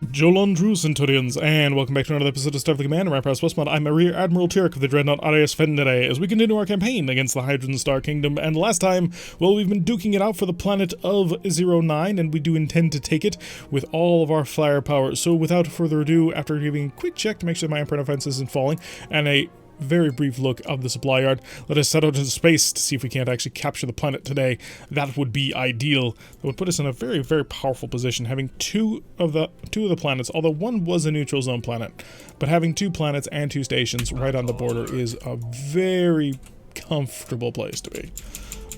Jolan Tru Centurions, and welcome back to another episode of Starfleet Command. Orion Pirates Mod. I'm Rear Admiral Tyrek of the Dreadnought Arias Fendere, as we continue our campaign against the Hydrogen Star Kingdom. And last time, well, we've been duking it out for the planet of 09, and we do intend to take it with all of our firepower. So without further ado, after giving a quick check to make sure my Empire defense isn't falling, and a very brief look of the supply yard, let us set out into space to see if we can't actually capture the planet today. That would be ideal. That would put us in a very, very powerful position, having two of the planets, although one was a neutral zone planet. But having two planets and two stations right on the border is a very comfortable place to be.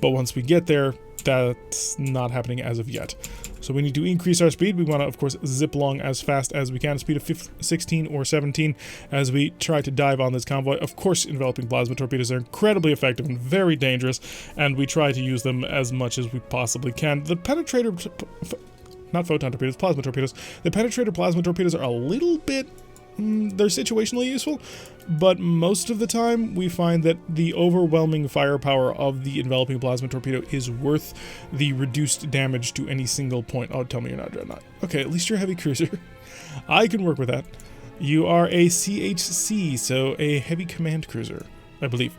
But once we get there, that's not happening as of yet. So we need to increase our speed. We want to, of course, zip along as fast as we can, speed of 16 or 17, as we try to dive on this convoy. Of course, enveloping plasma torpedoes are incredibly effective and very dangerous, and we try to use them as much as we possibly can. The penetrator, not photon torpedoes, plasma torpedoes. The penetrator plasma torpedoes are a little bit, they're situationally useful, but most of the time we find that the overwhelming firepower of the enveloping plasma torpedo is worth the reduced damage to any single point. Oh, tell me you're not a dreadnought. Okay, at least you're a heavy cruiser. I can work with that. You are a CHC, so a heavy command cruiser, I believe.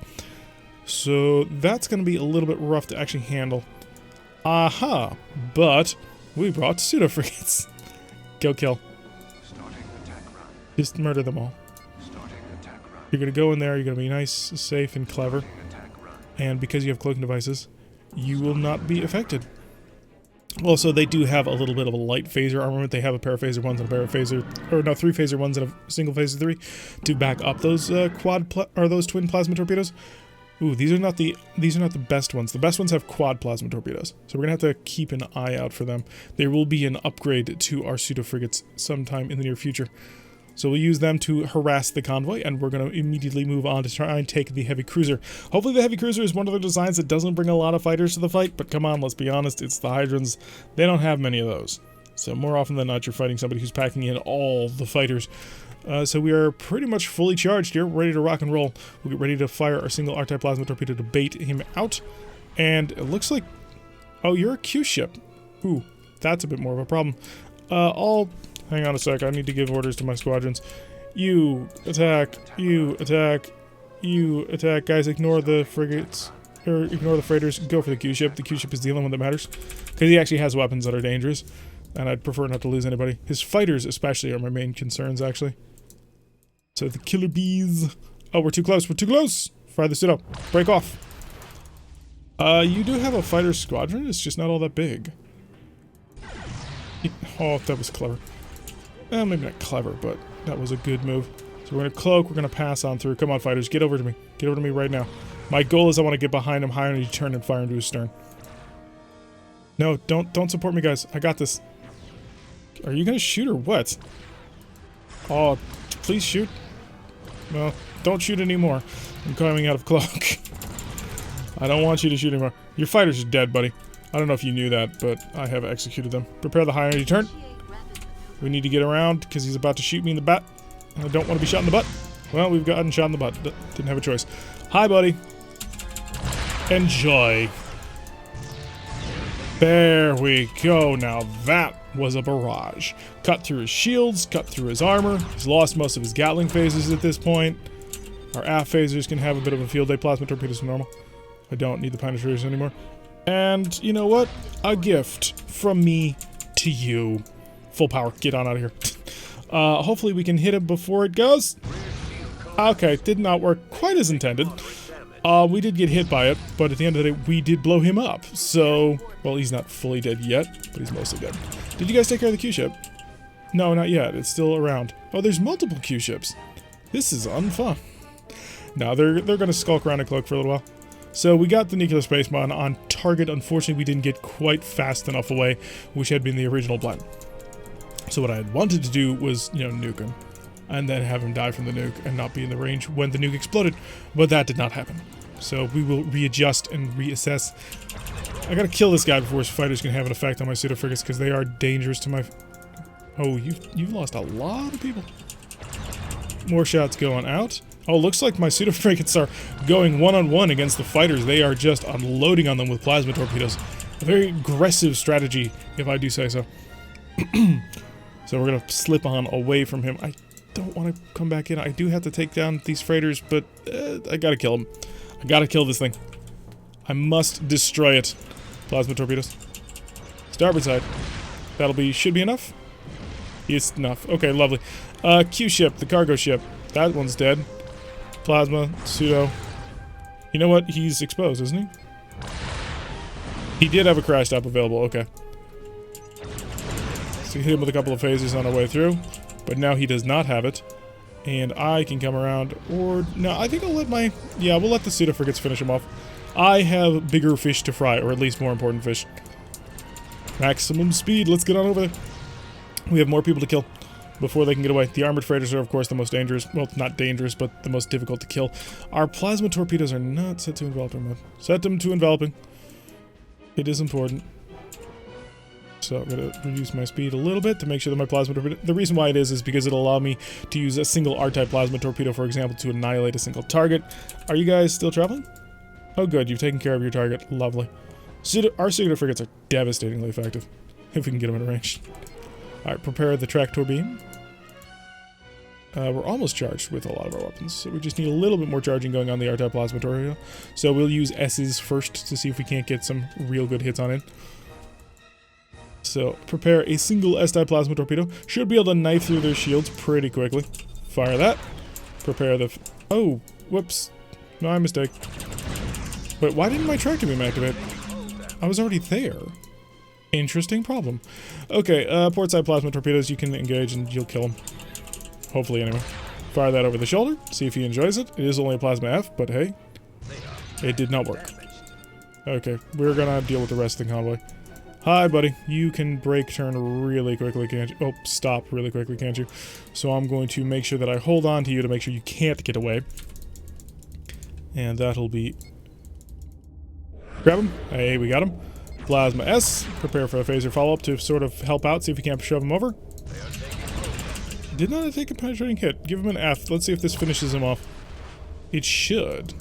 So that's going to be a little bit rough to actually handle. Aha! But we brought pseudo frigates. Go kill. Just murder them all. You're going to go in there, you're going to be nice, safe, and clever. And because you have cloaking devices, you will not be affected. Also, they do have a little bit of a light phaser armament. They have a pair of phaser ones and a pair of phaser, or no, 3 phaser ones and a single phaser 3 to back up those those twin plasma torpedoes. Ooh, these are not the best ones. The best ones have quad plasma torpedoes, so we're gonna have to keep an eye out for them. There will be an upgrade to our pseudo frigates sometime in the near future. So we'll use them to harass the convoy, and we're going to immediately move on to try and take the heavy cruiser. Hopefully the heavy cruiser is one of the designs that doesn't bring a lot of fighters to the fight, but come on, let's be honest, it's the Hydrons. They don't have many of those. So more often than not, you're fighting somebody who's packing in all the fighters. So we are pretty much fully charged here, ready to rock and roll. We'll get ready to fire our single arc-type plasma torpedo to bait him out. And it looks like... Oh, you're a Q ship. Ooh, that's a bit more of a problem. Hang on a sec, I need to give orders to my squadrons. You attack, you attack, you attack. Guys, ignore the frigates, or ignore the freighters. Go for the Q ship. The Q ship is the only one that matters, because he actually has weapons that are dangerous, and I'd prefer not to lose anybody. His fighters especially are my main concerns, actually. So the killer bees. Oh, we're too close, we're too close! Fire the pseudo. Break off. You do have a fighter squadron, it's just not all that big. Oh, that was clever. Well, maybe not clever, but that was a good move. So we're going to cloak, we're going to pass on through. Come on, fighters, get over to me. Get over to me right now. My goal is I want to get behind him, high on his turn, and fire into his stern. No, don't support me, guys. I got this. Are you going to shoot or what? Oh, please shoot. Well, don't shoot anymore. I'm coming out of cloak. I don't want you to shoot anymore. Your fighters are dead, buddy. I don't know if you knew that, but I have executed them. Prepare the high energy turn. We need to get around because he's about to shoot me in the butt. I don't want to be shot in the butt. Well, we've gotten shot in the butt. Didn't have a choice. Hi, buddy. Enjoy. There we go. Now that was a barrage. Cut through his shields, cut through his armor. He's lost most of his Gatling phasers at this point. Our aft phasers can have a bit of a field day. Plasma torpedoes are normal. I don't need the penetrators anymore. And you know what? A gift from me to you. Full power. Get on out of here. Hopefully we can hit him before it goes. Okay, did not work quite as intended. We did get hit by it, but at the end of the day, we did blow him up. So, well, he's not fully dead yet, but he's mostly dead. Did you guys take care of the Q ship? No, not yet. It's still around. Oh, there's multiple Q ships. This is unfun. No, they're going to skulk around and cloak for a little while. So we got the nuclear space mod on target. Unfortunately, we didn't get quite fast enough away, which had been the original plan. So what I had wanted to do was, you know, nuke him, and then have him die from the nuke and not be in the range when the nuke exploded, but that did not happen. So we will readjust and reassess. I gotta kill this guy before his fighters can have an effect on my pseudo frigates, because they are dangerous to my... Oh, you've lost a lot of people. More shots going out. Oh, looks like my pseudo frigates are going one-on-one against the fighters. They are just unloading on them with plasma torpedoes. A very aggressive strategy, if I do say so. So we're gonna slip on away from him. I don't want to come back in. I do have to take down these freighters, but I gotta kill him. I gotta kill this thing. I must destroy it. Plasma torpedoes. Starboard side. Should be enough? It's enough. Okay, lovely. Q ship, the cargo ship. That one's dead. Plasma, pseudo. You know what? He's exposed, isn't he? He did have a crash stop available, okay. So we hit him with a couple of phases on our way through. But now he does not have it. And I can come around, or... No, I think I'll let my... Yeah, we'll let the pseudo frigates finish him off. I have bigger fish to fry, or at least more important fish. Maximum speed, let's get on over there. We have more people to kill before they can get away. The armored freighters are, of course, the most dangerous. Well, not dangerous, but the most difficult to kill. Our plasma torpedoes are not set to enveloping mode. Set them to enveloping. It is important. So I'm going to reduce my speed a little bit to make sure that my plasma torpedo... The reason why it is because it'll allow me to use a single R-type plasma torpedo, for example, to annihilate a single target. Are you guys still traveling? Oh, good. You've taken care of your target. Lovely. Our pseudo frigates are devastatingly effective, if we can get them in range. Alright, prepare the tractor beam. We're almost charged with a lot of our weapons, so we just need a little bit more charging going on the R-type plasma torpedo. So we'll use S's first to see if we can't get some real good hits on it. So, prepare a single S-type plasma torpedo. Should be able to knife through their shields pretty quickly. Fire that. Prepare the... Oh, whoops. My mistake. Wait, why didn't my tractor beam activate? I was already there. Interesting problem. Okay, port side plasma torpedoes, you can engage and you'll kill him. Hopefully, anyway. Fire that over the shoulder. See if he enjoys it. It is only a plasma F, but hey. It did not work. Okay, we're gonna deal with the rest of the convoy. Hi, buddy. You can brake turn really quickly, can't you? Oh, stop really quickly, can't you? So I'm going to make sure that I hold on to you to make sure you can't get away. And that'll be... Grab him. Hey, we got him. Plasma S. Prepare for a phaser follow-up to sort of help out, see if we can't shove him over. Did not take a penetrating hit. Give him an F. Let's see if this finishes him off. It should.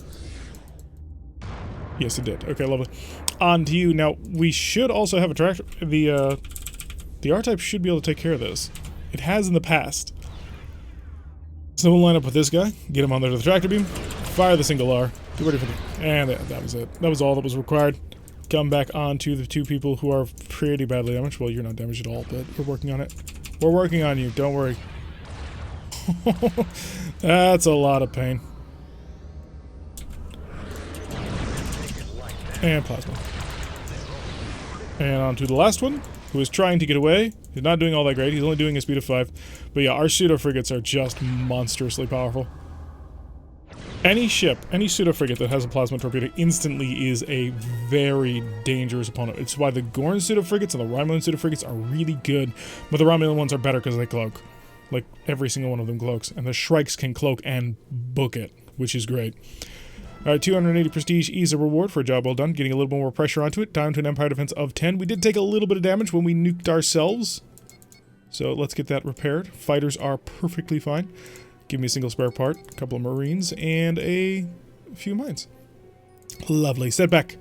Yes, it did. Okay, lovely. On to you. Now, we should also have a tractor. The R-Type should be able to take care of this. It has in the past. So we'll line up with this guy. Get him on there to the tractor beam. Fire the single R. Get ready for the... And that was it. That was all that was required. Come back on to the two people who are pretty badly damaged. Well, you're not damaged at all, but we're working on it. We're working on you. Don't worry. That's a lot of pain. And plasma. And on to the last one, who is trying to get away. He's not doing all that great. He's only doing a speed of 5. But yeah, our pseudo frigates are just monstrously powerful. Any ship, any pseudo frigate that has a plasma torpedo instantly is a very dangerous opponent. It's why the Gorn pseudo frigates and the Romulan pseudo frigates are really good, but the Romulan ones are better because they cloak. Like, every single one of them cloaks. And the Shrikes can cloak and book it, which is great. Alright, 280 prestige is a reward for a job well done. Getting a little bit more pressure onto it. Down to an Empire defense of 10. We did take a little bit of damage when we nuked ourselves. So let's get that repaired. Fighters are perfectly fine. Give me a single spare part, a couple of Marines, and a few mines. Lovely. Setback.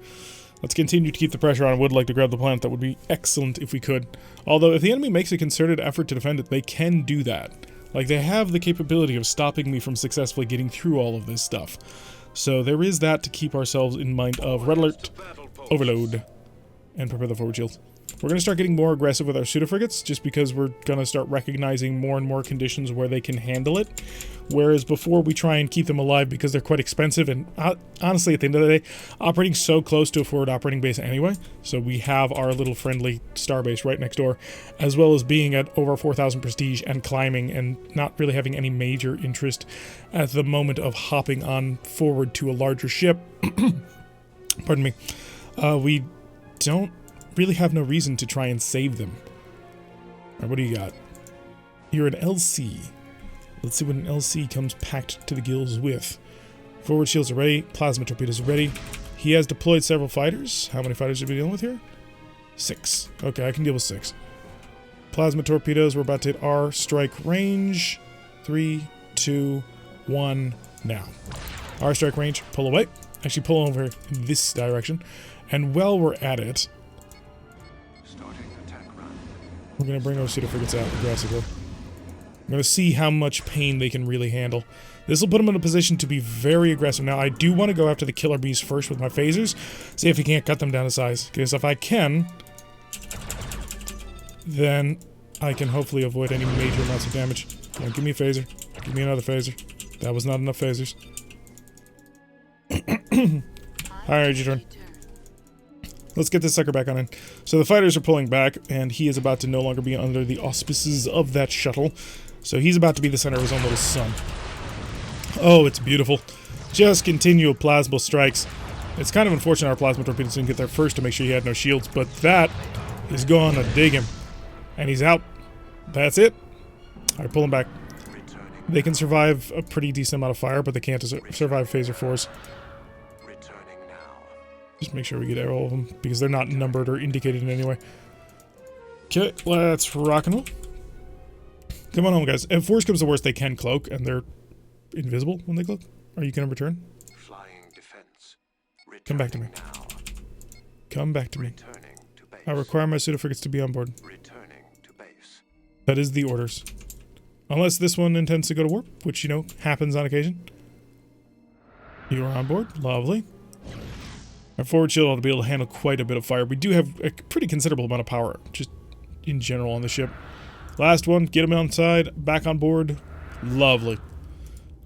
Let's continue to keep the pressure on. I would like to grab the planet. That would be excellent if we could. Although, if the enemy makes a concerted effort to defend it, they can do that. Like, they have the capability of stopping me from successfully getting through all of this stuff. So there is that to keep ourselves in mind of. Red alert, overload, and prepare the forward shields. We're going to start getting more aggressive with our pseudo frigates, just because we're going to start recognizing more and more conditions where they can handle it. Whereas before, we try and keep them alive because they're quite expensive, and honestly, at the end of the day, operating so close to a forward operating base anyway, so we have our little friendly starbase right next door, as well as being at over 4,000 prestige and climbing and not really having any major interest at the moment of hopping on forward to a larger ship. Pardon me. We don't really have no reason to try and save them. All right, what do you got? You're an LC. Let's see what an LC comes packed to the gills with. Forward shields are ready. Plasma torpedoes are ready. He has deployed several fighters. How many fighters are we dealing with here? 6. Okay, I can deal with 6. Plasma torpedoes, we're about to hit our strike range. 3, 2, 1, now. Our strike range, pull away. Actually, pull over in this direction. And while we're at it, We're going to bring our pseudo frigates out aggressively. I'm going to see how much pain they can really handle. This will put them in a position to be very aggressive. Now, I do want to go after the killer bees first with my phasers. See if we can't cut them down to size. Because if I can, then I can hopefully avoid any major amounts of damage. Now, give me a phaser. Give me another phaser. That was not enough phasers. Alright, your turn. Let's get this sucker back on in. So the fighters are pulling back, and he is about to no longer be under the auspices of that shuttle. So he's about to be the center of his own little sun. Oh, it's beautiful. Just continual plasma strikes. It's kind of unfortunate our plasma torpedoes didn't get there first to make sure he had no shields, but that is going to dig him. And he's out. That's it. Alright, pull him back. They can survive a pretty decent amount of fire, but they can't survive phaser 4s. Just make sure we get all of them, because they're not numbered or indicated in any way. Okay, let's rock and roll. Come on home, guys. If worst comes to worst, they can cloak, and they're invisible when they cloak. Are you going to return? Flying defense. Come back to me. Now. Come back to me. To base. I require my pseudo frigates to be on board. Returning to base. That is the orders. Unless this one intends to go to warp, which, you know, happens on occasion. You are on board. Lovely. Our forward shield ought to be able to handle quite a bit of fire. We do have a pretty considerable amount of power, just in general on the ship. Last one, get him outside, back on board. Lovely.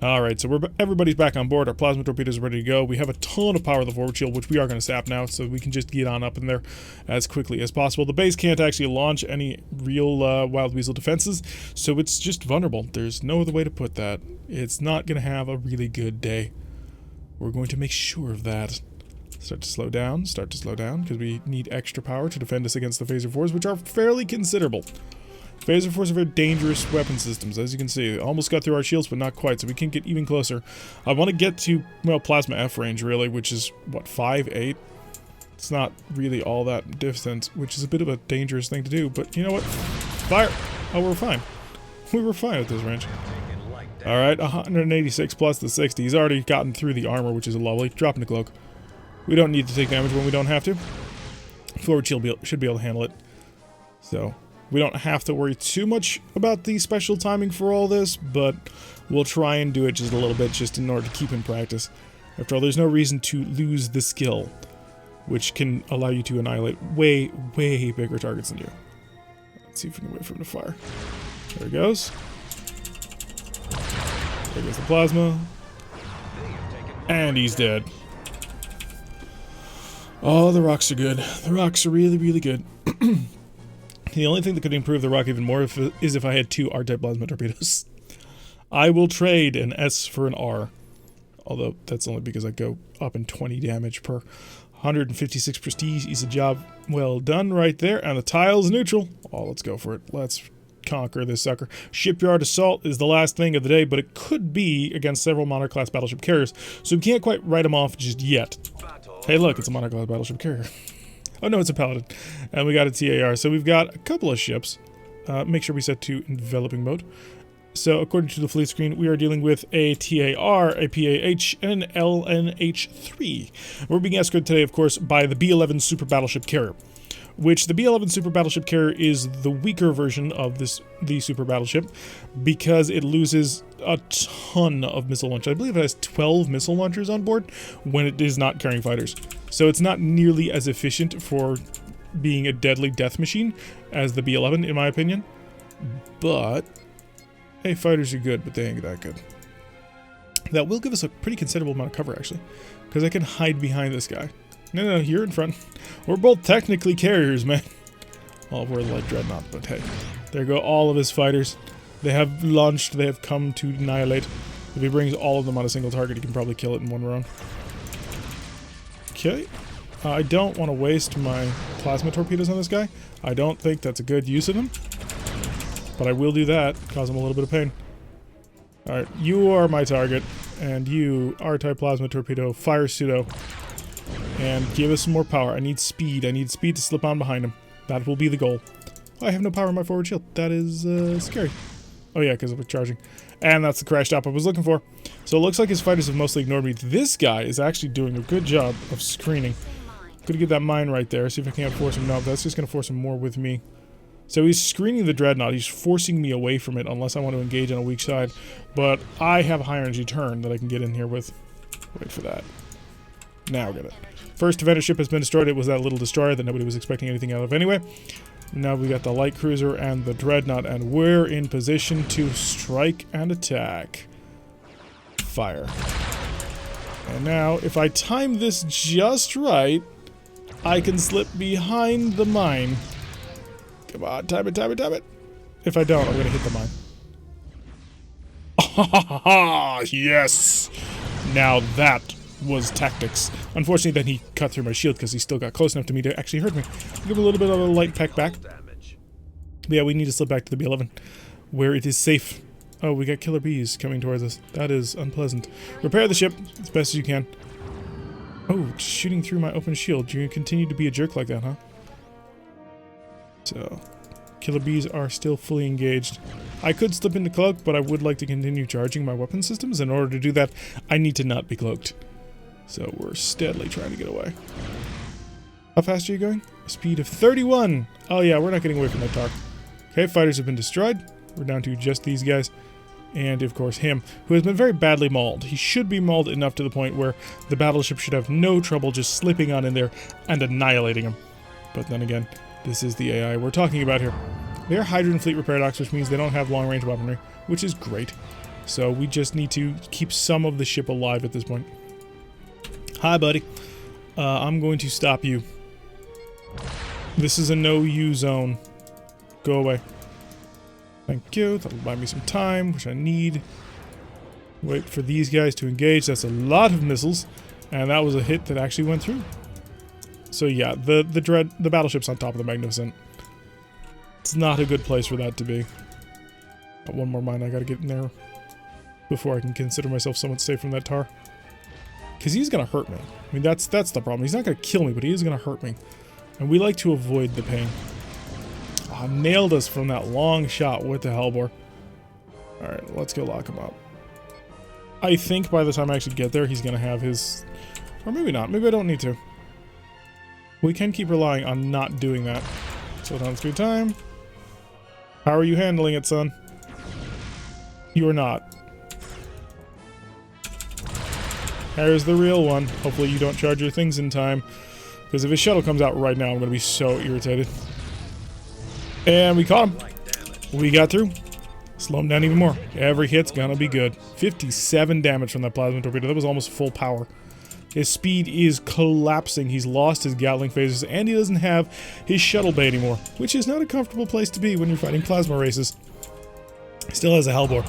Alright, so everybody's back on board. Our plasma torpedoes are ready to go. We have a ton of power of the forward shield, which we are going to sap now, so we can just get on up in there as quickly as possible. The base can't actually launch any real Wild Weasel defenses, so it's just vulnerable. There's no other way to put that. It's not going to have a really good day. We're going to make sure of that. Start to slow down, because we need extra power to defend us against the phaser 4s, which are fairly considerable. Phaser 4s are very dangerous weapon systems, as you can see. Almost got through our shields, but not quite, so we can get even closer. I want to get to, well, plasma F range, really, which is, what, 5, 8? It's not really all that distant, which is a bit of a dangerous thing to do, but you know what? Fire! Oh, we're fine. We were fine at this range. Alright, 186 plus the 60. He's already gotten through the armor, which is lovely. Dropping the cloak. We don't need to take damage when we don't have to. Forward shield should be able to handle it. So, we don't have to worry too much about the special timing for all this, but we'll try and do it just a little bit just in order to keep in practice. After all, there's no reason to lose the skill, which can allow you to annihilate way, way bigger targets than you. Let's see if we can wait for him to fire. There he goes. There goes the plasma. And he's dead. Oh, the rocks are good. The rocks are really, really good. The only thing that could improve the rock even more is if I had 2 R-type plasma torpedoes. I will trade an S for an R. Although, that's only because I go up in 20 damage per 156 prestige. Is a job well done right there. And the tile's neutral. Oh, let's go for it. Let's conquer this sucker. Shipyard assault is the last thing of the day, but it could be against several Monarch-class battleship carriers. So we can't quite write them off just yet. Hey, look, it's a Monarch-class battleship carrier. Oh, no, it's a Paladin. And we got a TAR. So we've got a couple of ships. Make sure we set to enveloping mode. So, according to the fleet screen, we are dealing with a TAR, a PAH, and an LNH-3. We're being escorted today, of course, by the B-11 Super Battleship Carrier, which the B-11 Super Battleship Carrier is the weaker version of the Super Battleship because it loses a ton of missile launchers. I believe it has 12 missile launchers on board when it is not carrying fighters. So it's not nearly as efficient for being a deadly death machine as the B-11, in my opinion. But hey, fighters are good, but they ain't that good. That will give us a pretty considerable amount of cover, actually, because I can hide behind this guy. No, you're in front. We're both technically carriers, man. Well, we're like Dreadnought, but hey. There go all of his fighters. They have launched, they have come to annihilate. If he brings all of them on a single target, he can probably kill it in one run. Okay. I don't want to waste my plasma torpedoes on this guy. I don't think that's a good use of them. But I will do that, cause him a little bit of pain. Alright, you are my target, and you, R-type plasma torpedo, fire pseudo, and give us some more power. I need speed to slip on behind him. That will be the goal. Oh, I have no power in my forward shield. That is, scary. Oh yeah, because of charging. And that's the crash stop I was looking for. So it looks like his fighters have mostly ignored me. This guy is actually doing a good job of screening. Gonna get that mine right there, see if I can't force him. No, that's just gonna force him more with me. So he's screening the dreadnought. He's forcing me away from it unless I want to engage on a weak side. But I have a high energy turn that I can get in here with. Wait for that. Now get it. First defender ship has been destroyed. It was that little destroyer that nobody was expecting anything out of anyway. Now we got the light cruiser and the dreadnought, and we're in position to strike and attack. Fire. And now, if I time this just right, I can slip behind the mine. Come on, time it, time it, time it. If I don't, I'm gonna hit the mine. Ah, yes! Now that was tactics. Unfortunately, then he cut through my shield because he still got close enough to me to actually hurt me. I'll give a little bit of a light peck back. But yeah, we need to slip back to the B11, where it is safe. Oh, we got killer bees coming towards us. That is unpleasant. Repair the ship as best as you can. Oh, shooting through my open shield. You're gonna continue to be a jerk like that, huh? So, killer bees are still fully engaged. I could slip into cloak, but I would like to continue charging my weapon systems. In order to do that, I need to not be cloaked. So we're steadily trying to get away. How fast are you going? A speed of 31! Oh yeah, we're not getting away from that talk. Okay, fighters have been destroyed. We're down to just these guys. And of course him, who has been very badly mauled. He should be mauled enough to the point where the battleship should have no trouble just slipping on in there and annihilating him. But then again, this is the AI we're talking about here. They're Hydrogen Fleet repair docks, which means they don't have long-range weaponry, which is great. So we just need to keep some of the ship alive at this point. Hi, buddy. I'm going to stop you. This is a no-you zone. Go away. Thank you. That'll buy me some time, which I need. Wait for these guys to engage. That's a lot of missiles. And that was a hit that actually went through. So yeah, the battleship's on top of the Magnificent. It's not a good place for that to be. Got one more mine I gotta get in there before I can consider myself somewhat safe from that tar. Because he's gonna hurt me. I mean, that's the problem. He's not gonna kill me, but he is gonna hurt me. And we like to avoid the pain. Oh, nailed us from that long shot with the Hellbore. Alright, let's go lock him up. I think by the time I actually get there, he's gonna have his... Or maybe not. Maybe I don't need to. We can keep relying on not doing that. Slow down through time. How are you handling it, son? You are not. There's the real one. Hopefully you don't charge your things in time. Because if his shuttle comes out right now, I'm going to be so irritated. And we caught him. We got through. Slow him down even more. Every hit's going to be good. 57 damage from that plasma torpedo. That was almost full power. His speed is collapsing. He's lost his Gatling phases, and he doesn't have his shuttle bay anymore, which is not a comfortable place to be when you're fighting plasma races. He still has a Hellbore,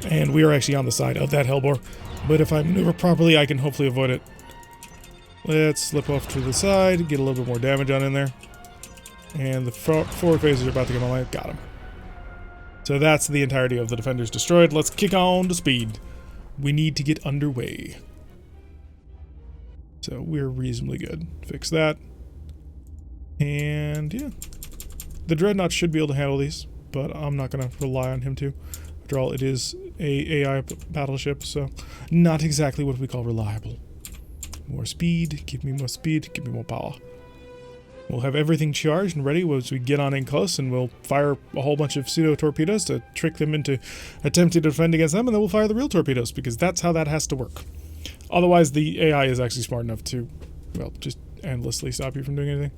and we are actually on the side of that Hellbore. But if I maneuver properly, I can hopefully avoid it. Let's slip off to the side, get a little bit more damage on in there. And the forward phases are about to come online. Got him. So that's the entirety of the defenders destroyed. Let's kick on to speed. We need to get underway. So we're reasonably good. Fix that. And yeah. The Dreadnought should be able to handle these, but I'm not going to rely on him to. After all, it is a AI battleship, so not exactly what we call reliable. More speed, give me more speed, give me more power. We'll have everything charged and ready once we get on in close, and we'll fire a whole bunch of pseudo-torpedoes to trick them into attempting to defend against them, and then we'll fire the real torpedoes, because that's how that has to work. Otherwise, the AI is actually smart enough to, well, just endlessly stop you from doing anything.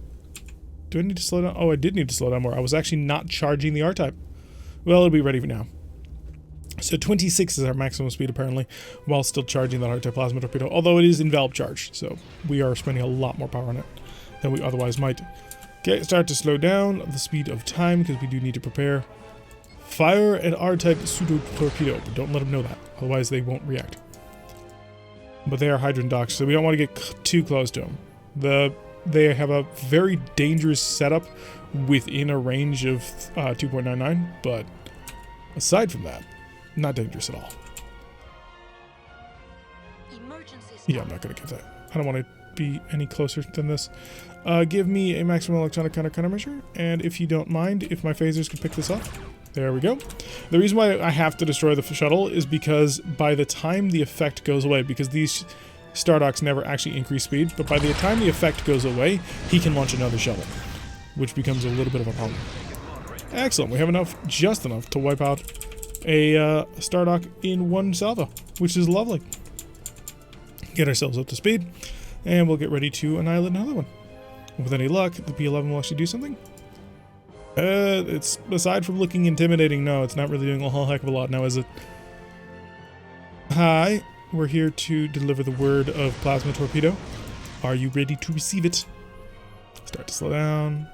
Do I need to slow down? Oh, I did need to slow down more. I was actually not charging the R-Type. Well, it'll be ready for now. So 26 is our maximum speed, apparently, while still charging that R-Type plasma torpedo, although it is enveloped charge, so we are spending a lot more power on it than we otherwise might. Okay, start to slow down the speed of time, because we do need to prepare. Fire an R-Type pseudo-torpedo, but don't let them know that, otherwise they won't react. But they are Hydrogen docks, so we don't want to get too close to them. They have a very dangerous setup within a range of 2.99, but aside from that, not dangerous at all. Yeah, I'm not going to give that. I don't want to be any closer than this. Give me a maximum electronic countermeasure, and if you don't mind, if my phasers could pick this up. There we go. The reason why I have to destroy the shuttle is because by the time the effect goes away, because these Star Docks never actually increase speed, but by the time the effect goes away, he can launch another shuttle, which becomes a little bit of a problem. Excellent. We have enough, just enough, to wipe out a star dock in one salvo, which is lovely. Get ourselves up to speed, and we'll get ready to annihilate another one. With any luck, the B-11 will actually do something. It's, aside from looking intimidating, no, it's not really doing a whole heck of a lot now, is it? Hi, we're here to deliver the word of plasma torpedo. Are you ready to receive it? Start to slow down.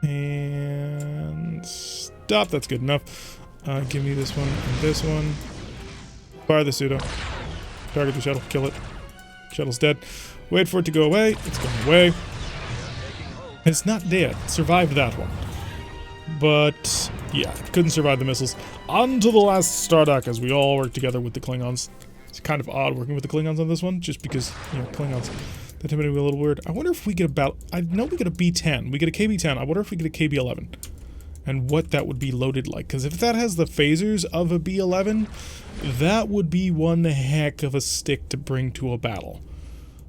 And stop, that's good enough. Give me this one and this one. Fire the pseudo. Target the shuttle, kill it. Shuttle's dead. Wait for it to go away. It's going away. It's not dead. Survived that one. But, yeah, couldn't survive the missiles. On to the last star dock as we all work together with the Klingons. It's kind of odd working with the Klingons on this one, just because, you know, Klingons, they tend to be a little weird. I wonder if we get about, I know we get a B-10. We get a KB-10. I wonder if we get a KB-11. And what that would be loaded like. Because if that has the phasers of a B-11, that would be one heck of a stick to bring to a battle.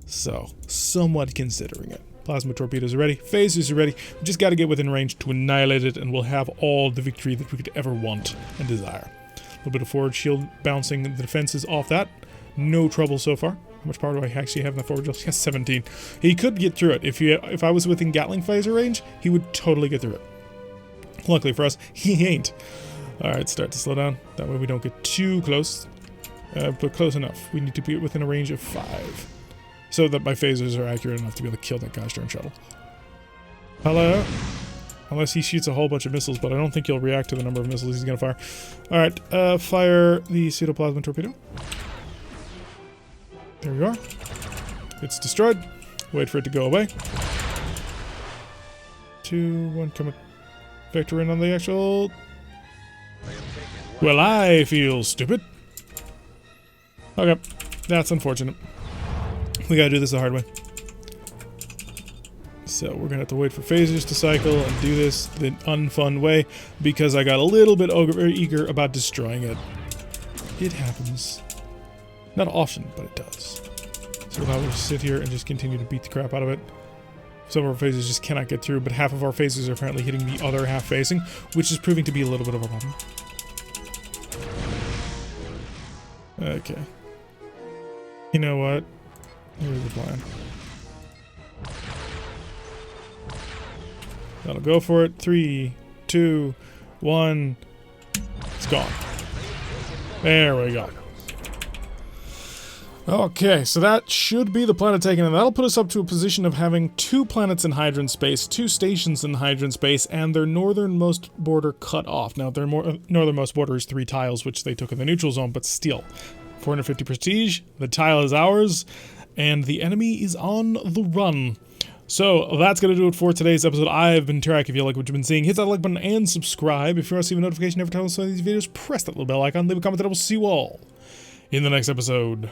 So, somewhat considering it. Plasma torpedoes are ready. Phasers are ready. We just got to get within range to annihilate it, and we'll have all the victory that we could ever want and desire. A little bit of forward shield bouncing the defenses off that. No trouble so far. How much power do I actually have in the forward shield? He has 17. He could get through it. If I was within Gatling phaser range, he would totally get through it. Luckily for us, he ain't. Alright, start to slow down. That way we don't get too close. But close enough. We need to be within a range of 5. So that my phasers are accurate enough to be able to kill that gosh darn shuttle. Hello? Unless he shoots a whole bunch of missiles, but I don't think he'll react to the number of missiles he's going to fire. Alright, fire the pseudoplasma torpedo. There we are. It's destroyed. Wait for it to go away. 2, 1, come on. Vector in on the actual... Well, I feel stupid. Okay, that's unfortunate. We gotta do this the hard way. So we're gonna have to wait for phasers to cycle and do this the unfun way because I got a little bit eager about destroying it. It happens. Not often, but it does. So now we'll just sit here and just continue to beat the crap out of it. Some of our phasers just cannot get through, but half of our phasers are apparently hitting the other half facing, which is proving to be a little bit of a problem. Okay. You know what? Here's the plan. That'll go for it. 3, 2, 1. It's gone. There we go. Okay, so that should be the planet taken, and that'll put us up to a position of having 2 planets in Hydron space, 2 stations in Hydron space, and their northernmost border cut off. Now, their northernmost border is 3 tiles, which they took in the neutral zone, but still. 450 prestige, the tile is ours, and the enemy is on the run. So, that's going to do it for today's episode. I've been Tarak. If you like what you've been seeing, hit that like button and subscribe. If you want to receive a notification every time I post one of these videos, press that little bell icon, leave a comment, and I will see you all in the next episode.